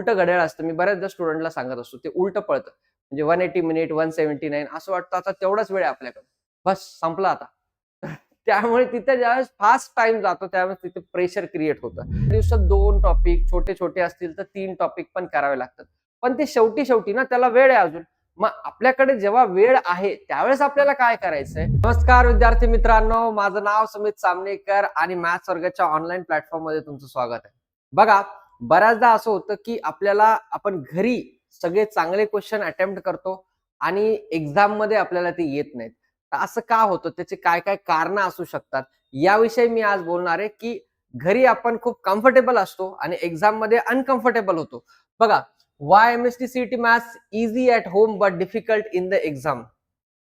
उलटं घड्याळ असतं. मी बऱ्याचदा स्टुडंटला सांगत असतो, ते उलटं पळतं. म्हणजे 180 मिनिट, 179 असं वाटतं आता तेवढाच वेळ आहे आपल्याकडे. बस संपला आता. त्यामुळे तिथे ज्यावेळेस फास्ट टाईम जातो त्यावेळेस तिथे प्रेशर क्रिएट होतं. दिवसात 2 टॉपिक छोटे-छोटे असतील तर 3 टॉपिक पण करावे लागतात. पण ते शेवटी ना त्याला वेळ आहे अजून. मग आपल्याकडे जेव्हा वेळ आहे त्यावेळेस आपल्याला काय करायचंय? नमस्कार विद्यार्थी मित्रांनो, माझं नाव सुमित सामनेकर आणि मॅथ्स वर्गाच्या ऑनलाईन प्लॅटफॉर्ममध्ये तुमचं स्वागत आहे. बघा, बऱ्याचदा असं होतं की आपण घरी सगळे चांगले क्वेश्चन अटेम्प्ट करतो आणि एक्झाममध्ये आपल्याला ते येत नाहीत. तर असं का होतं? त्याचे काय-काय कारणं असू शकतात? याविषयी मी आज बोलणार आहे की घरी आपण खूप कम्फर्टेबल असतो आणि एक्झाममध्ये अनकम्फर्टेबल होतो. बघा, Y MST CET maths easy at home but difficult in the exam.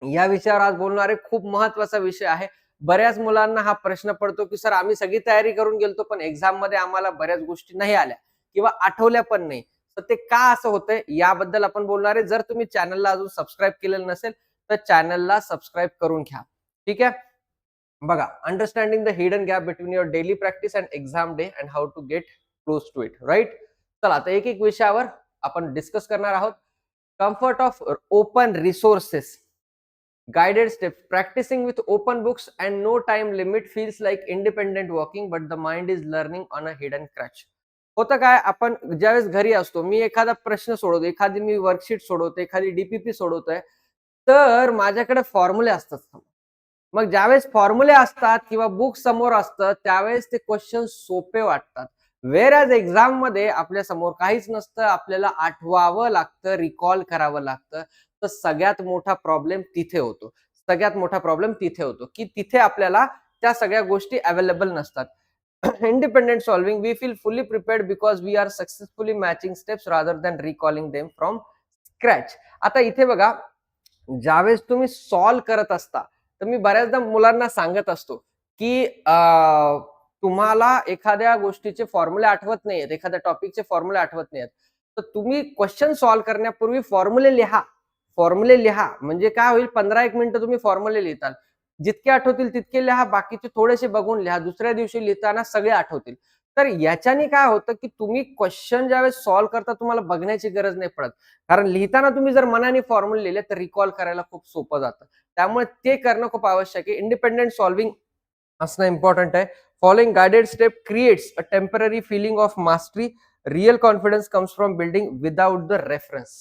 या विषयावर आज बोलणारे खूप महत्वाचा विषय आहे. बऱ्याच मुलांना हा प्रश्न पडतो की सर आम्ही सगळी तयारी करून गेलतो पण एक्झाम मध्ये आम्हाला बऱ्याच गोष्टी नाही आल्या किंवा आठवल्या पण नाही. तर ते का असं होतंय याबद्दल आपण बोलणार आहे. जर तुम्ही चॅनलला अजून सबस्क्राईब केलेलं नसेल तर चॅनलला सबस्क्राईब करून घ्या. ठीक आहे. बघा, understanding the hidden gap between your daily practice and exam day and how to get close to it. Right. चला आता एक एक विषयावर आपण डिस्कस करणार आहोत. Comfort of open resources. Guided steps. Practicing with open books and no time limit feels like independent walking, but the mind is learning on a hidden crutch. होतं काय, आपण ज्यावेळेस घरी असतो, मी एखादा प्रश्न सोडवतो, एखादी मी वर्कशीट सोडवतो, एखादी डीपीपी सोडवतोय, तर माझ्याकडे फॉर्म्युले असतात. मग ज्यावेळेस फॉर्म्युले असतात किंवा बुक समोर असतं त्यावेळेस ते क्वेश्चन सोपे वाटतात. वेअर ॲज एक्झाम मध्ये आपल्या समोर काहीच नसतं, आपल्याला आठवावं लागतं, रिकॉल करावं लागतं. तर सगळ्यात मोठा प्रॉब्लेम तिथे होतो. सगळ्यात मोठा प्रॉब्लेम तिथे होतो की तिथे आपल्याला त्या सगळ्या गोष्टी अवेलेबल नसतात. Independent solving we feel fully prepared because we are successfully matching steps rather than recalling them from scratch. आता इथे बघा, ज्यावेळेस तुम्ही सॉल्व करत असता तर मी बऱ्याचदा मुलांना सांगत असतो की तुम्हाला एखाद्या गोष्टीचे फॉर्म्युले आठवत नाहीयेत, एखाद्या टॉपिकचे फॉर्म्युले आठवत नाहीयेत, तर तुम्ही क्वेश्चन सॉल्व्ह करण्यापूर्वी फॉर्म्युले लिहा. फॉर्म्युले लिहा म्हणजे काय होईल, 15-1 मिनिटं तुम्ही फॉर्म्युले लिहिताल. जितके आठवतील तितके लिहा, बाकीचे थोडेसे बघून लिहा. दुसऱ्या दिवशी लिहिताना सगळे आठवतील. तर याच्याने काय होतं की तुम्ही क्वेश्चन ज्यावेळेस सॉल्व्ह करता तुम्हाला बघण्याची गरज नाही पडत. कारण लिहिताना तुम्ही जर मनाने फॉर्म्युले लिहिले तर रिकॉल करायला खूप सोपं जातं. त्यामुळे ते करणं खूप आवश्यक आहे. इंडिपेंडेंट सॉल्विंग असणं इम्पॉर्टंट आहे. Following guided step creates a temporary feeling of mastery. Real confidence comes from building without the reference.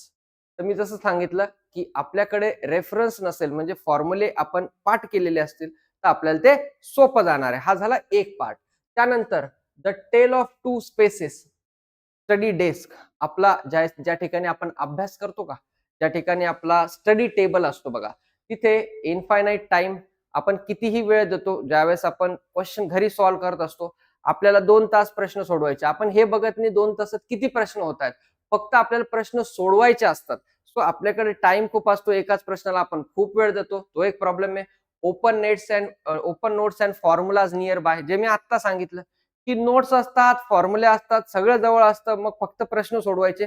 तर मी जसं सांगितलं की आपल्याकडे रेफरन्स नसेल म्हणजे फॉर्म्युले आपण पाठ केलेले असतील तर आपल्याला ते सोपं जाणार आहे. हा झाला एक पार्ट. त्यानंतर the tale of two spaces. Study desk. आपला ज्या ठिकाणी आपण अभ्यास करतो का, ज्या ठिकाणी आपला स्टडी टेबल असतो बघा, तिथे इनफायनाईट टाइम आपण कितीही वेळ देतो. ज्यावेळेस आपण क्वेश्चन घरी सॉल्व्ह करत असतो, आपल्याला 2 तास प्रश्न सोडवायचे. आपण हे बघत नाही 2 तासात किती प्रश्न होत आहेत. फक्त आपल्याला प्रश्न सोडवायचे असतात. सो आपल्याकडे टाइम खूप असतो. एकाच प्रश्नाला आपण खूप वेळ देतो. तो एक प्रॉब्लेम आहे. Open notes and formulas near by. जे मी आता सांगितलं की नोट्स असतात, फॉर्म्युले असतात, सगळं जवळ असतं, मग फक्त प्रश्न सोडवायचे.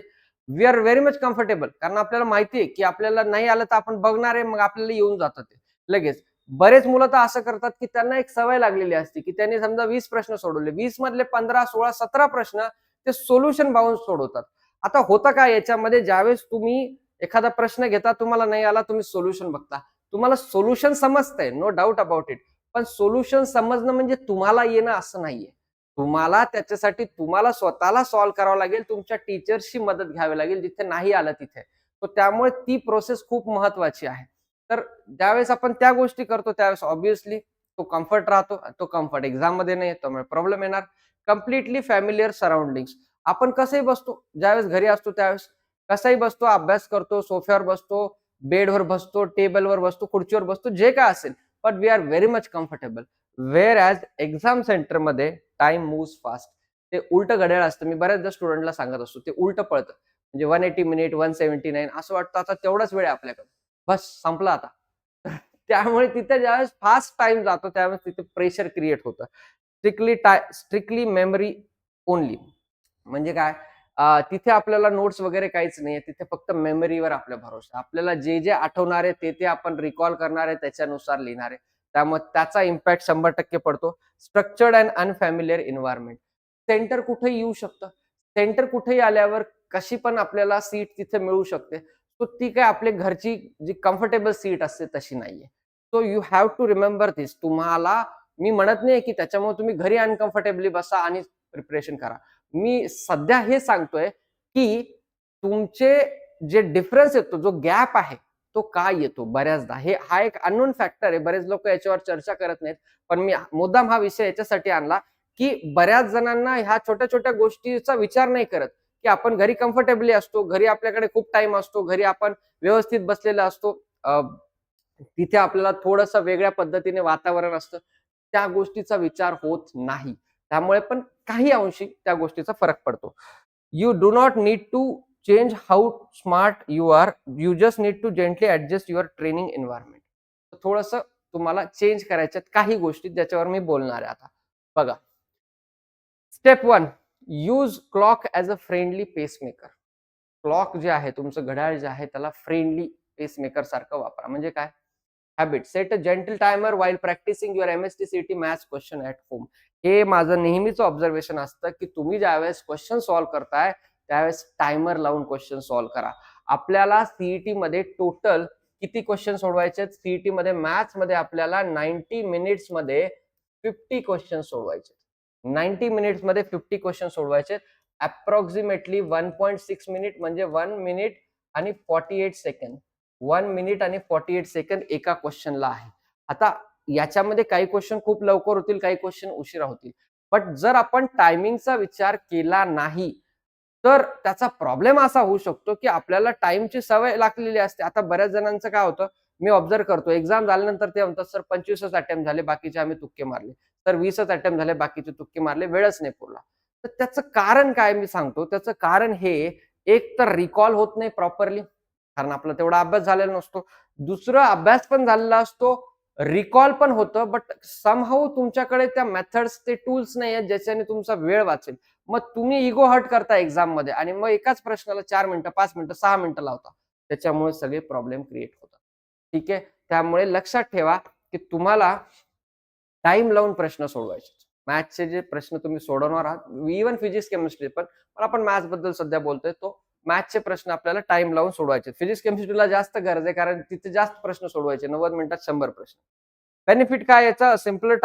We are very much comfortable, कारण आपल्याला माहिती आहे की आपल्याला नाही आलं तर आपण बघणार आहे, मग आपल्याला येऊन जातं ते लगेच. बरेच मुलं तर असं करतात की त्यांना एक सवय लागलेली असते की त्यांनी समजा 20 प्रश्न सोडवले, 20 मधले 15, 16, 17 प्रश्न ते सोल्युशन पाहून सोडवतात. आता होतं काय याच्यामध्ये, ज्यावेळेस तुम्ही एखादा प्रश्न घेता, तुम्हाला नाही आला, तुम्ही सोल्युशन बघता, तुम्हाला सोल्युशन समजतंय, नो डाऊट अबाउट इट. पण सोल्युशन समजणं म्हणजे तुम्हाला येणं असं नाहीये. तुम्हाला त्याच्यासाठी तुम्हाला स्वतःला सॉल्व्ह करावं लागेल, तुमच्या टीचर्सची मदत घ्यावी लागेल जिथे नाही आलं तिथे. तर त्यामुळे ती प्रोसेस खूप महत्वाची आहे. तर ज्यावेळेस आपण त्या गोष्टी करतो त्यावेळेस ऑब्व्हियसली तो कम्फर्ट राहतो. तो कम्फर्ट एक्झाम मध्ये नाही, त्यामुळे प्रॉब्लेम येणार. Completely familiar surroundings. आपण कसंही बसतो, ज्यावेळेस घरी असतो त्यावेळेस कसंही बसतो, अभ्यास करतो, सोफ्यावर बसतो, बेडवर बसतो, टेबलवर बसतो, खुर्चीवर बसतो, जे काय असेल, but we are very much comfortable. Whereas exam सेंटरमध्ये टाइम मूव्स फास्ट. ते उलटं घड्याळ असतं. मी बऱ्याचदा स्टुडंटला सांगत असतो, ते उलटं पळतं. म्हणजे 180 मिनिट, 179 असं वाटतं आता तेवढाच वेळ आहे आपल्याकडे. बस संपला आता. त्यामुळे तिथे ज्यावेळेस फास्ट टाइम जातो त्यावेळेस तिथे प्रेशर क्रिएट होतं. Strictly memory only. म्हणजे काय, तिथे आपल्याला नोट्स वगैरे काहीच नाहीये. तिथे फक्त मेमरीवर आपला भरोसा. आपल्याला जे जे आठवणार आहे ते आपण रिकॉल करणार आहे, त्याच्यानुसार लिहिणार आहे. त्यामुळे त्याचा इम्पॅक्ट 100% पडतो. Structured and unfamiliar environment. Centre कुठेही येऊ शकतं. सेंटर कुठेही आल्यावर कशी पण आपल्याला सीट तिथे मिळू शकते. सो ती काय आपल्या घरची जी कम्फर्टेबल सीट असते तशी नाहीये. So you have to remember this. तुम्हाला मी म्हणत नाही की त्याच्यामुळे तुम्ही घरी अनकम्फर्टेबली बसा आणि प्रिपरेशन करा. मी सध्या हे सांगतोय की तुमचे जे डिफरन्स येतो, जो गॅप आहे, तो का येतो बऱ्याचदा. हा एक अननोन फॅक्टर आहे. बरेच लोक याच्यावर चर्चा करत नाहीत. पण मी मुद्दाम हा विषय याच्यासाठी आणला की बऱ्याच जणांना ह्या छोट्या छोट्या गोष्टीचा विचार नाही करत की आपण घरी कम्फर्टेबली असतो, घरी आपल्याकडे खूप टाइम असतो, घरी आपण व्यवस्थित बसलेला असतो, तिथे आपल्याला थोडंसं वेगळ्या पद्धतीने वातावरण असतं. त्या गोष्टीचा विचार होत नाही. त्यामुळे पण काही अंशी त्या गोष्टीचा फरक पडतो. You do not need to change how smart you are, you just need to gently adjust your training environment. थोडंसं तुम्हाला चेंज करायच्यात काही गोष्टी, ज्याच्यावर मी बोलणार आहे आता. बघा, step 1, use clock as a friendly pacemaker. Clock जे आहे, तुमचं घड्याळ जे आहे, त्याला फ्रेंडली पेसमेकर सारखं वापरा. म्हणजे काय? Habit. Set a gentle timer while practicing your MST maths question at home. हे माझं नेहमीचं ऑब्झर्वेशन असतं की तुम्ही ज्यावेळेस क्वेश्चन सॉल्व्ह करताय त्यावेळेस टायमर लावून क्वेश्चन सॉल्व्ह करा. आपल्याला सीईटी मध्ये टोटल किती क्वेश्चन सोडवायचे? सीईटी मध्ये मॅथ्स मध्ये आपल्याला 90 मिनिट्स मध्ये 50 क्वेश्चन सोडवायचे. 90 मिनिट्स मध्ये 50 क्वेश्चन सोडवायचे. अप्रॉक्सिमेटली 1.6 मिनिट म्हणजे 1 मिनिट आणि 48 सेकंड. 1 मिनिट आणि 48 सेकंड एका क्वेश्चनला आहे. आता याच्यामध्ये काही क्वेश्चन खूप लवकर होतील, काही क्वेश्चन उशिरा होतील. बट जर आपण टायमिंगचा विचार केला नाही तर त्याचा प्रॉब्लेम असा होऊ शकतो की आपल्याला टाइमची सवय लागलेली असते. आता बऱ्याच जणांचं काय होतं, मी ऑब्झर्व करतो, एक्झाम झाल्यानंतर ते म्हणतात सर 25च अटेम्प्ट झाले, बाकीचे आम्ही तुक्के मारले. तर 20च अटेम्प्ट झाले, बाकीचे तुक्के मारले, वेळच नाही पुरला. तर त्याचं कारण काय मी सांगतो. त्याचं कारण हे, एक तर रिकॉल होत नाही प्रॉपरली, कारण आपला तेवढा अभ्यास झालेला नसतो. दुसरं, अभ्यास पण झालेला असतो, रिकॉल पण होतं, बट समहाऊ तुमच्याकडे त्या मेथड्स, ते टूल्स नाही आहेत ज्याच्याने तुमचा वेळ वाचेल. मग तुम्ही इगो हर्ट करता एक्झाम मध्ये आणि मग एकाच प्रश्नाला 4 मिनिटं, 5 मिनिटं, 6 मिनिटं लावता. त्याच्यामुळे सगळे प्रॉब्लेम क्रिएट होतात. ठीक आहे. त्यामुळे लक्षात ठेवा की तुम्हाला टाइम लावून प्रश्न सोडवायचे. मॅथ्सचे जे प्रश्न तुम्ही सोडवणार आहात, इव्हन फिजिक्स केमिस्ट्री पण आपण मॅथ्स बद्दल सध्या बोलतोय, तो मॅथ्सचे प्रश्न आपल्याला टाइम लावून सोडवायचे. फिजिक्स केमिस्ट्रीला जास्त गरज आहे, कारण तिथे जास्त प्रश्न सोडवायचे. 90 मिनिटात 100 प्रश्न. बेनिफिट काय याचा? Simpler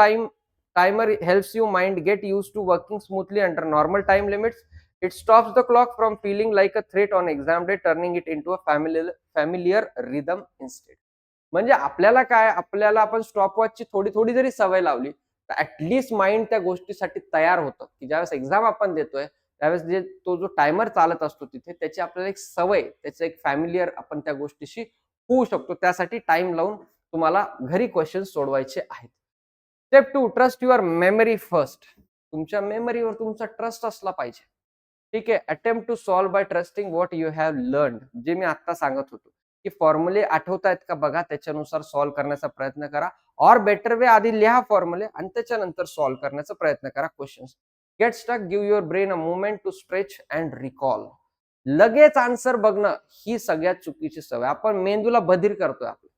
timer helps you mind get used to working smoothly under normal time limits. It stops the clock from feeling like a threat on exam day, turning it into a familiar rhythm instead. म्हणजे आपल्याला काय, आपल्याला आपण स्टॉपवॉचची थोडी थोडी जरी सवय लावली तर ऍटलीस्ट माइंड त्या गोष्टीसाठी तयार होतं की ज्यावेळेस एक्झाम आपण देतोय त्यावेळेस जे तो जो टायमर चालत असतो तिथे, त्याची आपल्याला एक सवय, त्याचं एक फॅमिलियर आपण त्या गोष्टीशी होऊ शकतो. त्यासाठी टाइम लावून तुम्हाला घरी क्वेश्चन सोडवायचे आहेत. Step 2, trust your memory first. तुमच्या मेमरीवर तुमचा ट्रस्ट असला पाहिजे. ठीक आहे. Attempt to solve by trusting what you have learn. जे मी आता सांगत होतो की फॉर्म्युले आठवतायत का बघा, त्याच्यानुसार सॉल्व्ह करण्याचा प्रयत्न करा. ऑर बेटर वे, आधी लिहा फॉर्म्युले आणि त्याच्यानंतर सॉल्व्ह करण्याचा प्रयत्न करा questions. Get stuck, give your brain a moment to stretch and recall. लगेच आन्सर बघणं ही सगळ्यात चुकीची सवय. आपण मेंदूला बधीर करतोय आपलं.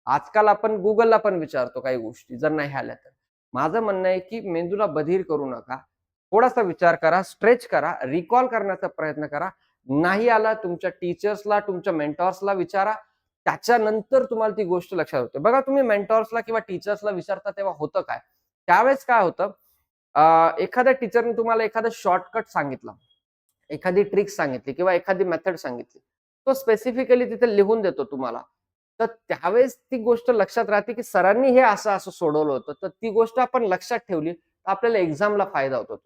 आजकाल आपण गुगलला पण विचारतो काही गोष्टी, जर नाही आल्या तर. माझं म्हणणं आहे की मेंदूला बधीर करू नका. थोडासा विचार करा, स्ट्रेच करा, रिकॉल करण्याचा प्रयत्न करा. नाही आला, तुमच्या टीचर्सला, तुमच्या मेंटॉर्सला विचारा. त्याच्यानंतर तुम्हाला ती गोष्ट लक्षात होते. बघा, तुम्ही मेंटॉर्सला किंवा टीचर्सला विचारता तेव्हा होतं काय? त्यावेळेस काय होतं, एखाद्या टीचरने तुम्हाला एखादा शॉर्टकट सांगितला, एखादी ट्रिक सांगितली किंवा एखादी मेथड सांगितली, तो स्पेसिफिकली तिथे लिहून देतो तुम्हाला. तर त्यावेळेस ती गोष्ट लक्षात राहते की सरांनी हे असं असं सोडवलं होतं. तर ती गोष्ट आपण लक्षात ठेवली तर आपल्याला एक्झामला फायदा होतो.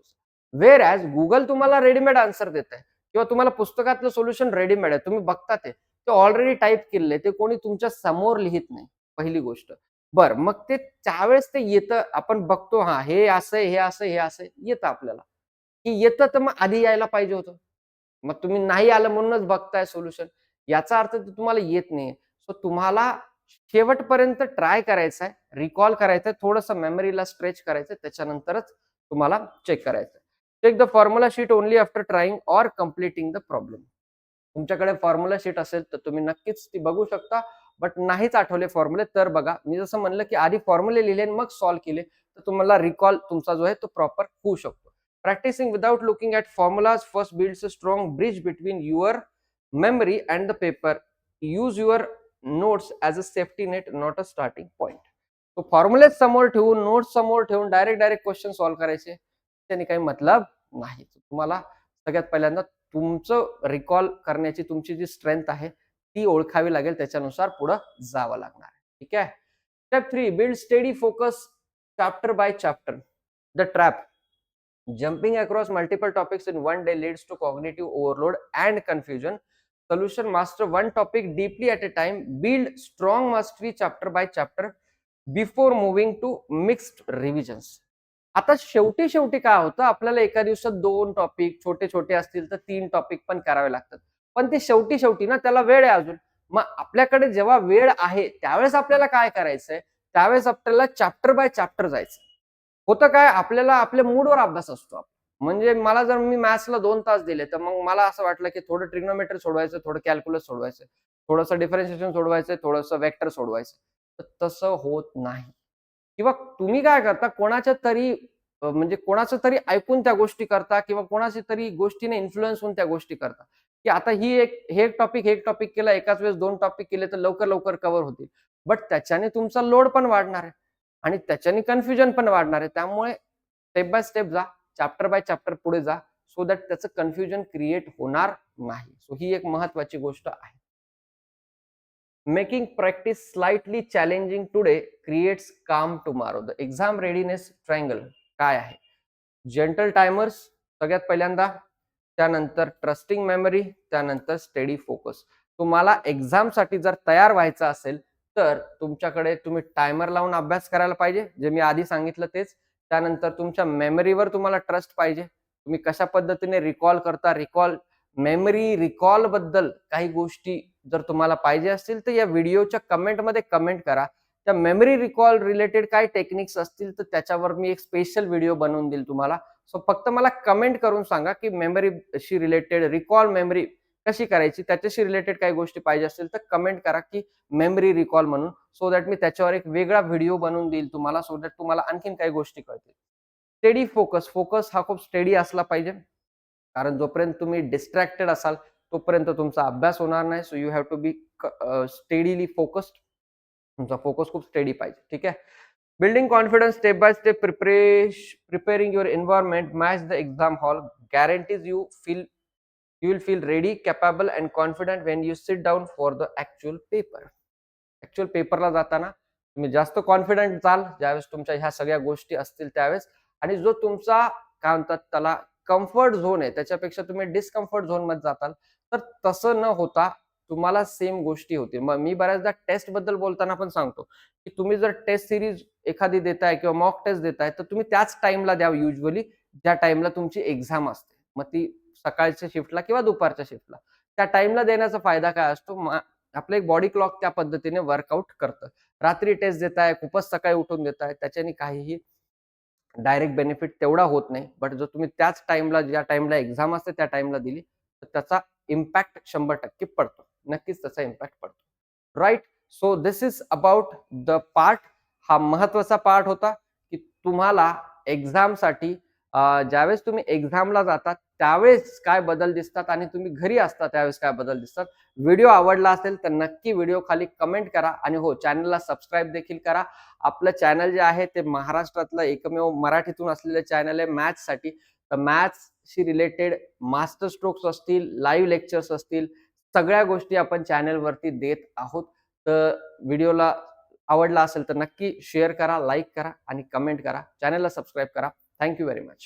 वेअर ॲज गुगल तुम्हाला रेडीमेड आन्सर देत आहे किंवा तुम्हाला पुस्तकातलं सोल्युशन रेडीमेड आहे, तुम्ही बघता ते ऑलरेडी टाईप केलेलं, ते कोणी तुमच्या समोर लिहित नाही, पहिली गोष्ट. बरं, मग ते त्यावेळेस ते येतं, आपण बघतो, हा हे असं, हे असं, हे असं येतं आपल्याला. की येतं तर मग आधी यायला पाहिजे होतं. मग तुम्ही नाही आलं म्हणूनच बघताय सोल्युशन, याचा अर्थ ते तुम्हाला येत नाहीये. सो तुम्हाला शेवटपर्यंत ट्राय करायचंय, रिकॉल करायचंय, थोडंसं मेमरीला स्ट्रेच करायचंय, त्याच्यानंतरच तुम्हाला चेक करायचंय. Check the formula sheet only after trying or completing the problem. तुमच्याकडे फॉर्म्युला शीट असेल तर तुम्ही नक्कीच ती बघू शकता. बट नाहीच आठवले फॉर्म्युले तर बघा, मी जसं म्हणलं की आधी फॉर्म्युले लिहिले मग सॉल्व्ह केले तर तुम्हाला रिकॉल तुमचा जो आहे तो प्रॉपर होऊ शकतो. Practicing without looking at formulas first builds a strong bridge between your memory and the paper. Use your notes as a safety net, not a starting point. तो फॉर्म्युलेज समोर ठेवून नोट्स समोर ठेवून डायरेक्ट क्वेश्चन सॉल्व्ह करायचे त्याने काही मतलब नाही. तुम्हाला सगळ्यात पहिल्यांदा तुमचं रिकॉल करण्याची तुमची जी स्ट्रेंथ आहे ती ओळखावी लागेल, त्याच्यानुसार पुढे जावं लागणार आहे. ठीक आहे. Step 3, build steady focus chapter by chapter. The trap. Jumping across multiple topics in one day leads to cognitive overload and confusion. Solution: master one topic deeply at a time. Build strong mastery chapter by chapter before moving to mixed revisions. आता शेवटी शेवटी काय होतं, आपल्याला एका दिवसात 2 topic छोटे छोटे असतील तर 3 टॉपिक पण करावे लागतात. पण ते शेवटी शेवटी ना त्याला वेळ आहे अजून. मग आपल्याकडे जेव्हा वेळ आहे त्यावेळेस आपल्याला काय करायचंय, त्यावेळेस आपल्याला चॅप्टर बाय चॅप्टर जायचं. होतं काय, आपल्याला आपल्या मूडवर अभ्यास असतो. म्हणजे मला जर मी मॅथ्सला 2 तास दिले तर मग मला असं वाटलं की थोडं ट्रिग्नोमेट्री सोडवायचं, थोडं कॅल्क्युलस सोडवायचं, थोडंसं डिफरन्शिएशन सोडवायचं, थोडंसं वेक्टर सोडवायचं. तर तसं होत नाही. किंवा तुम्ही काय करता, कोणाच्या तरी म्हणजे कोणाचं तरी ऐकून त्या गोष्टी करता किंवा कोणाची तरी गोष्टीने इन्फ्लुएन्स होऊन त्या गोष्टी करता, की आता हे एक टॉपिक केला, एकाच वेळेस 2 टॉपिक केले तर लवकर लवकर कव्हर होतील. बट त्याच्याने तुमचा लोड पण वाढणार आहे आणि त्याच्याने कन्फ्युजन पण वाढणार आहे. त्यामुळे स्टेप बाय स्टेप जा, चॅप्टर बाय चॅप्टर पुढे जा, सो दॅट त्याचं कन्फ्युजन क्रिएट होणार नाही. सो ही एक महत्वाची गोष्ट आहे. Making practice slightly challenging today creates calm tomorrow. The exam readiness triangle काय आहे? जेंटल टायमर्स सगळ्यात पहिल्यांदा, त्यानंतर ट्रस्टिंग मेमरी, त्यानंतर स्टेडी फोकस. तुम्हाला एक्झामसाठी जर तयार व्हायचं असेल तर तुमच्याकडे तुम्ही टायमर लावून अभ्यास करायला पाहिजे, जे मी आधी सांगितलं तेच. त्यानंतर तुमच्या मेमरीवर तुम्हाला ट्रस्ट पाहिजे. तुम्ही कशा पद्धतीने रिकॉल करता, मेमरी रिकॉल बद्दल काही गोष्टी जर तुम्हाला पाहिजे असतील तर या व्हिडिओच्या कमेंटमध्ये कमेंट करा. त्या मेमरी रिकॉल रिलेटेड काय टेक्निक्स असतील तर त्याच्यावर मी एक स्पेशल व्हिडिओ बनवून देईल तुम्हाला. सो फक्त मला कमेंट करून सांगा की मेमरीशी रिलेटेड, रिकॉल मेमरी कशी करायची, त्याच्याशी रिलेटेड काही गोष्टी पाहिजे असतील तर कमेंट करा की मेमरी रिकॉल म्हणून, सो दॅट मी त्याच्यावर एक वेगळा व्हिडिओ बनवून देईल तुम्हाला, सो दॅट तुम्हाला आणखीन काही गोष्टी कळतील. Steady focus. फोकस हा खूप स्टेडी असला पाहिजे, कारण जोपर्यंत तुम्ही डिस्ट्रॅक्टेड असाल तोपर्यंत तुमचा अभ्यास होणार नाही. So you have to be steadily focused. तुमचा फोकस खूप स्टेडी पाहिजे. ठीक आहे. Building confidence step by step. Preparing your environment match the exam hall guarantees you will feel ready, capable and confident when you sit down for the actual paper. Actual पेपरला जाताना तुम्ही जास्त confident जाल ज्यावेळेस तुमच्या ह्या सगळ्या गोष्टी असतील त्यावेळेस. आणि जो तुमचा काय म्हणतात त्याला कम्फर्ट झोन आहे त्याच्यापेक्षा तुम्ही डिस्कम्फर्ट झोन मध्ये जाताल, तर तसं न होता तुम्हाला सेम गोष्टी होतील. मग मी बऱ्याचदा टेस्ट बद्दल बोलताना पण सांगतो की तुम्ही जर टेस्ट सिरीज एखादी देताय किंवा मॉक टेस्ट देताय तर तुम्ही त्याच टाइमला द्या, युजली ज्या टाइमला तुमची एक्झाम असते. मग ती सकाळच्या शिफ्टला किंवा दुपारच्या शिफ्टला, त्या टाइमला देण्याचा फायदा काय असतो, आपलं एक बॉडी क्लॉक त्या पद्धतीने वर्कआउट करतं. रात्री टेस्ट देताय, खूपच सकाळी उठून देताय, त्याच्याने काहीही डायरेक्ट बेनिफिट तेवढा होत नाही. बट जर तुम्ही त्याच टाइमला, ज्या टाइमला एक्झाम असते त्या टाइमला दिली तर त्याचा इम्पॅक्ट 100% पडतो. नक्कीच त्याचा इम्पॅक्ट पडतो. Right. So this is about the part. हा महत्वाचा पार्ट होता की तुम्हाला एक्झामसाठी ज्यावेळेस तुम्ही एक्झामला जातात त्यावेळेस काय बदल दिसतात आणि तुम्ही घरी असता त्यावेळेस काय बदल दिसतात. व्हिडिओ आवडला असेल तर नक्की व्हिडिओ खाली कमेंट करा आणि हो, चॅनलला सबस्क्राईब देखील करा. आपलं चॅनल जे आहे ते महाराष्ट्रातलं एकमेव मराठीतून असलेलं चॅनल आहे मॅथ्ससाठी. तर मॅथ्सशी रिलेटेड मास्टर स्ट्रोक्स असतील, लाईव्ह लेक्चर्स असतील, सगळ्या गोष्टी आपण चॅनलवरती देत आहोत. तर व्हिडिओला आवडला असेल तर नक्की शेअर करा, लाईक करा आणि कमेंट करा. चॅनलला सबस्क्राईब करा. Thank you very much.